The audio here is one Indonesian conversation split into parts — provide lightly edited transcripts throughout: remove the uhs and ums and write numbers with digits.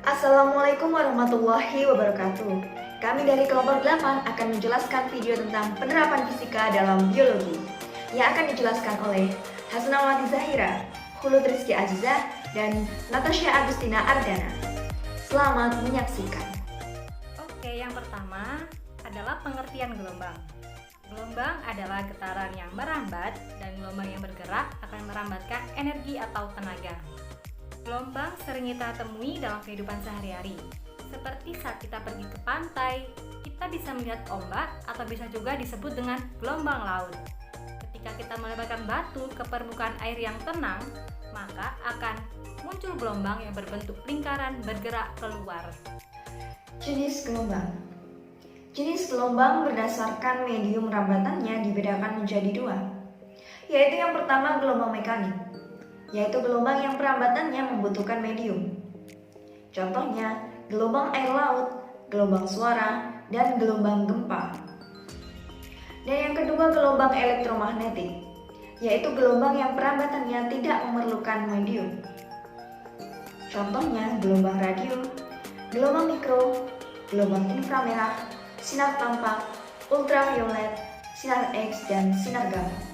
Assalamualaikum warahmatullahi wabarakatuh. Kami dari kelompok 8 akan menjelaskan video tentang penerapan fisika dalam biologi yang akan dijelaskan oleh Hasnawati Zahira, Khulud Rizky Azizah, dan Natasha Agustina Ardana. Selamat menyaksikan. Oke, yang pertama adalah pengertian gelombang. Gelombang adalah getaran yang merambat dan gelombang yang bergerak akan merambatkan energi atau tenaga. Gelombang sering kita temui dalam kehidupan sehari-hari. Seperti saat kita pergi ke pantai, kita bisa melihat ombak atau bisa juga disebut dengan gelombang laut. Ketika kita melemparkan batu ke permukaan air yang tenang, maka akan muncul gelombang yang berbentuk lingkaran bergerak keluar. Jenis gelombang. Jenis gelombang berdasarkan medium rambatannya dibedakan menjadi dua, yaitu yang pertama gelombang mekanik, yaitu gelombang yang perambatannya membutuhkan medium. Contohnya, gelombang air laut, gelombang suara, dan gelombang gempa. Dan yang kedua gelombang elektromagnetik, yaitu gelombang yang perambatannya tidak memerlukan medium. Contohnya, gelombang radio, gelombang mikro, gelombang inframerah, sinar tampak, ultraviolet, sinar X, dan sinar gamma.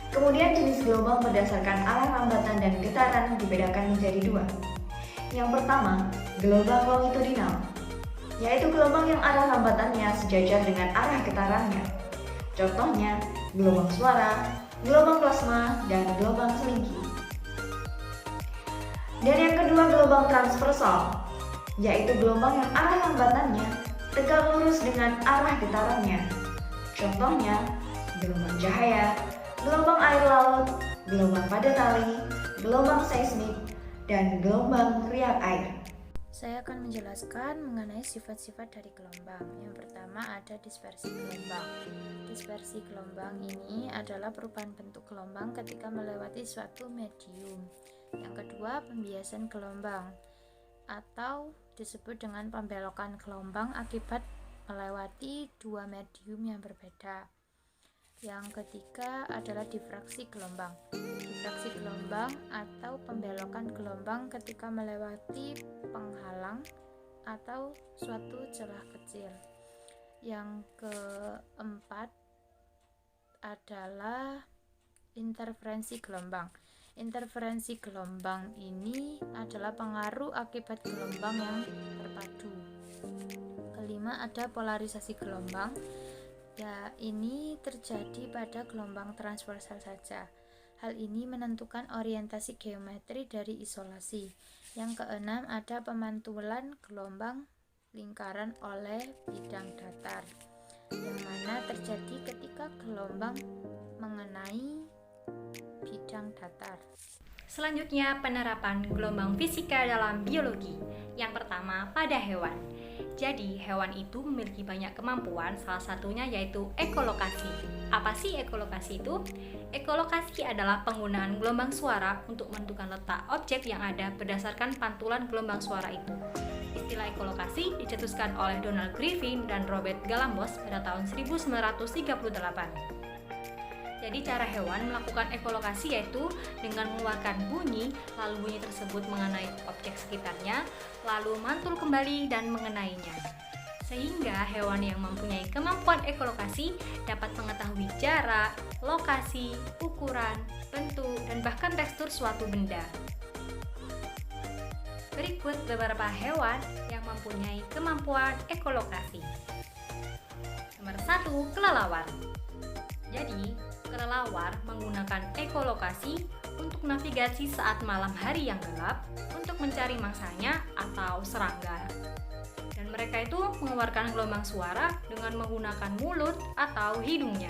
Kemudian jenis gelombang berdasarkan arah rambatan dan getaran dibedakan menjadi dua. Yang pertama, gelombang longitudinal, yaitu gelombang yang arah rambatannya sejajar dengan arah getarannya. Contohnya, gelombang suara, gelombang plasma, dan gelombang selingki. Dan yang kedua, gelombang transversal, yaitu gelombang yang arah rambatannya tegak lurus dengan arah getarannya. Contohnya, gelombang cahaya, gelombang air laut, gelombang pada tali, gelombang seismik, dan gelombang riak air. Saya akan menjelaskan mengenai sifat-sifat dari gelombang. Yang pertama ada dispersi gelombang. Dispersi gelombang ini adalah perubahan bentuk gelombang ketika melewati suatu medium. Yang kedua, pembiasan gelombang atau disebut dengan pembelokan gelombang akibat melewati dua medium yang berbeda. Yang ketiga adalah difraksi gelombang. Difraksi gelombang atau pembelokan gelombang ketika melewati penghalang atau suatu celah kecil. Yang keempat adalah interferensi gelombang. Interferensi gelombang ini adalah pengaruh akibat gelombang yang terpadu. Kelima ada polarisasi gelombang. Ya, ini terjadi pada gelombang transversal saja. Hal ini menentukan orientasi geometri dari isolasi. Yang keenam ada pemantulan gelombang lingkaran oleh bidang datar, yang mana terjadi ketika gelombang mengenai bidang datar. Selanjutnya, penerapan gelombang fisika dalam biologi. Yang pertama, pada hewan. Jadi, hewan itu memiliki banyak kemampuan, salah satunya yaitu ekolokasi. Apa sih ekolokasi itu? Ekolokasi adalah penggunaan gelombang suara untuk menentukan letak objek yang ada berdasarkan pantulan gelombang suara itu. Istilah ekolokasi dicetuskan oleh Donald Griffin dan Robert Galambos pada tahun 1938. Jadi cara hewan melakukan ekolokasi yaitu dengan mengeluarkan bunyi, lalu bunyi tersebut mengenai objek sekitarnya, lalu mantul kembali dan mengenainya. Sehingga hewan yang mempunyai kemampuan ekolokasi dapat mengetahui jarak, lokasi, ukuran, bentuk, dan bahkan tekstur suatu benda. Berikut beberapa hewan yang mempunyai kemampuan ekolokasi. Nomor 1, kelelawar. Jadi, kelelawar menggunakan ekolokasi untuk navigasi saat malam hari yang gelap untuk mencari mangsanya atau serangga. Dan mereka itu mengeluarkan gelombang suara dengan menggunakan mulut atau hidungnya.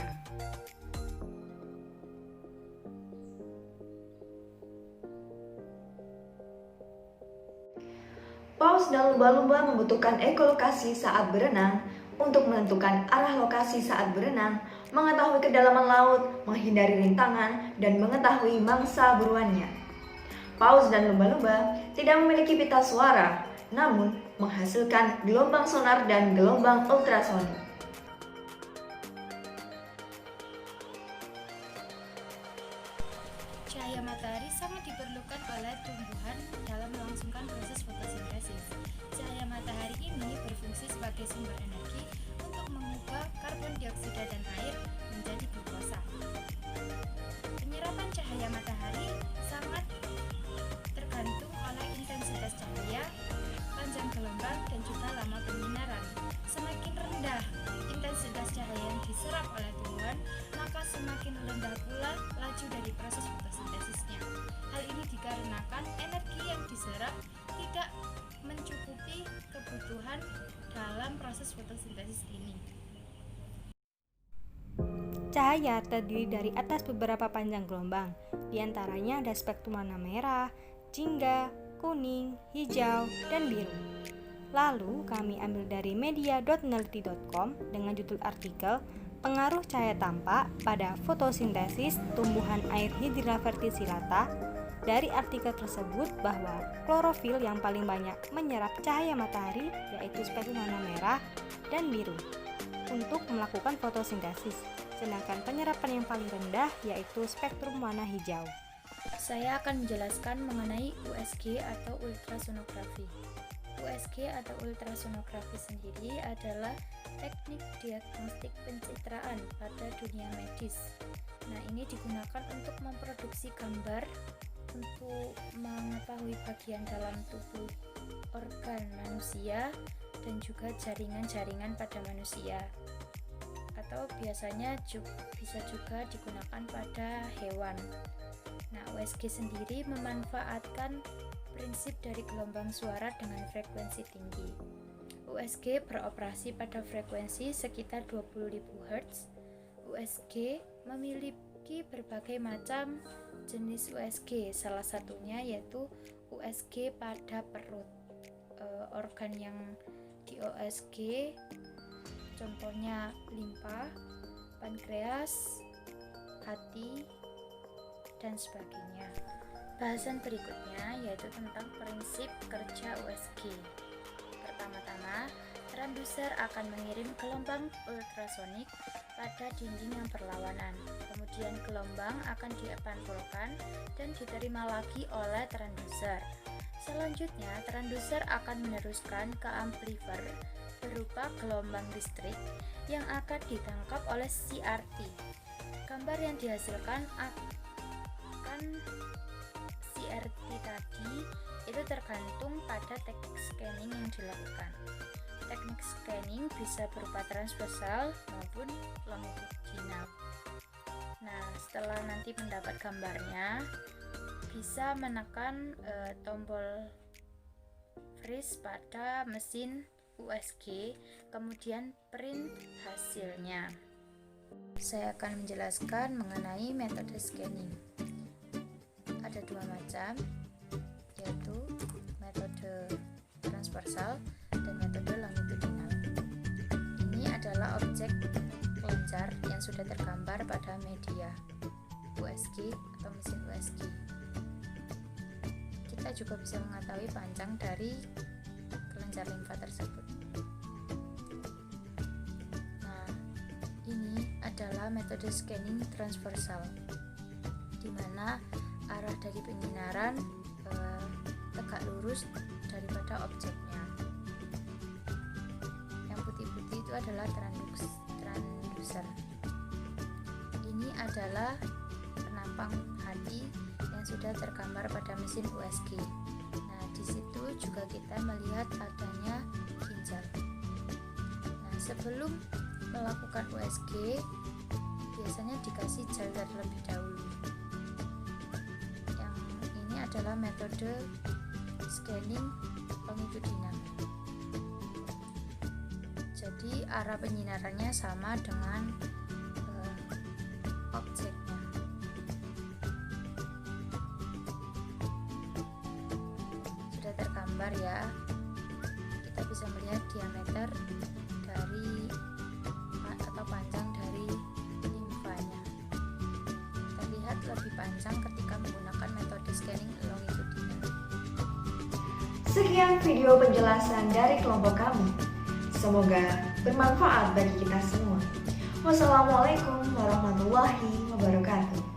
Paus dan lumba-lumba membutuhkan ekolokasi saat berenang untuk menentukan arah lokasi saat berenang, mengetahui kedalaman laut, menghindari rintangan, dan mengetahui mangsa buruannya. Paus dan lumba-lumba tidak memiliki pita suara, namun menghasilkan gelombang sonar dan gelombang ultrasonik. Cahaya matahari sangat diperlukan oleh tumbuhan dalam melangsungkan proses fotosintesis. Cahaya matahari ini berfungsi sebagai sumber energi untuk mengubah karbon dioksida dan air menjadi glukosa. Penyerapan cahaya matahari sangat tergantung oleh intensitas cahaya, panjang gelombang, dan juga lama penyinaran. Semakin rendah intensitas cahaya yang diserap oleh tumbuhan, maka semakin rendah pula laju dari proses fotosintesisnya. Hal ini dikarenakan energi yang diserap tidak mencukupi kebutuhan dalam proses fotosintesis ini. Cahaya terdiri dari atas beberapa panjang gelombang, diantaranya ada spektrum warna merah, jingga, kuning, hijau, dan biru. Lalu kami ambil dari media.neliti.com dengan judul artikel Pengaruh Cahaya Tampak pada Fotosintesis Tumbuhan Air Hydrilla verticillata. Dari artikel tersebut bahwa klorofil yang paling banyak menyerap cahaya matahari yaitu spektrum warna merah dan biru untuk melakukan fotosintesis, sedangkan penyerapan yang paling rendah yaitu spektrum warna hijau. Saya akan menjelaskan mengenai USG atau ultrasonografi. USG atau ultrasonografi sendiri adalah teknik diagnostik pencitraan pada dunia medis. Nah, ini digunakan untuk memproduksi gambar untuk mengetahui bagian dalam tubuh organ manusia dan juga jaringan-jaringan pada manusia. Atau biasanya bisa juga digunakan pada hewan. Nah, USG sendiri memanfaatkan prinsip dari gelombang suara dengan frekuensi tinggi. USG beroperasi pada frekuensi sekitar 20.000 Hz. USG memiliki berbagai macam jenis USG, salah satunya yaitu USG pada perut. Organ yang di USG contohnya limpa, pankreas, hati, dan sebagainya. Bahasan berikutnya yaitu tentang prinsip kerja USG. Pertama-tama, transducer akan mengirim gelombang ultrasonik pada dinding yang berlawanan. Kemudian gelombang akan dipantulkan dan diterima lagi oleh transducer. Selanjutnya, transducer akan meneruskan ke amplifier berupa gelombang listrik yang akan ditangkap oleh CRT. Gambar yang dihasilkan akan CRT tadi itu tergantung pada teknik scanning yang dilakukan. Teknik scanning bisa berupa transversal maupun longitudinal. Nah, setelah nanti mendapat gambarnya, bisa menekan tombol freeze pada mesin USG, kemudian print hasilnya. Saya akan menjelaskan mengenai metode scanning. Ada dua macam, yaitu metode transversal dan metode longitudinal. Ini adalah objek kelenjar yang sudah tergambar pada media USG atau mesin USG. Kita juga bisa mengetahui panjang dari kelenjar limfa tersebut. Nah, ini adalah metode scanning transversal, di mana arah dari penyinaran tegak lurus daripada objeknya. Yang putih-putih itu adalah transducer. Ini adalah penampang hati yang sudah tergambar pada mesin USG. Nah, di situ juga kita melihat adanya ginjal. Nah, sebelum melakukan USG, biasanya dikasih gel terlebih dahulu. Yang ini adalah metode scanning longitudinal. Jadi arah penyinarannya sama dengan objeknya. Sudah tergambar ya. Kita bisa melihat diameter dari atau panjang dari limfanya. Terlihat lebih panjang ketika menggunakan metode scanning longitudinal. Sekian video penjelasan dari kelompok kami. Semoga bermanfaat bagi kita semua. Wassalamualaikum warahmatullahi wabarakatuh.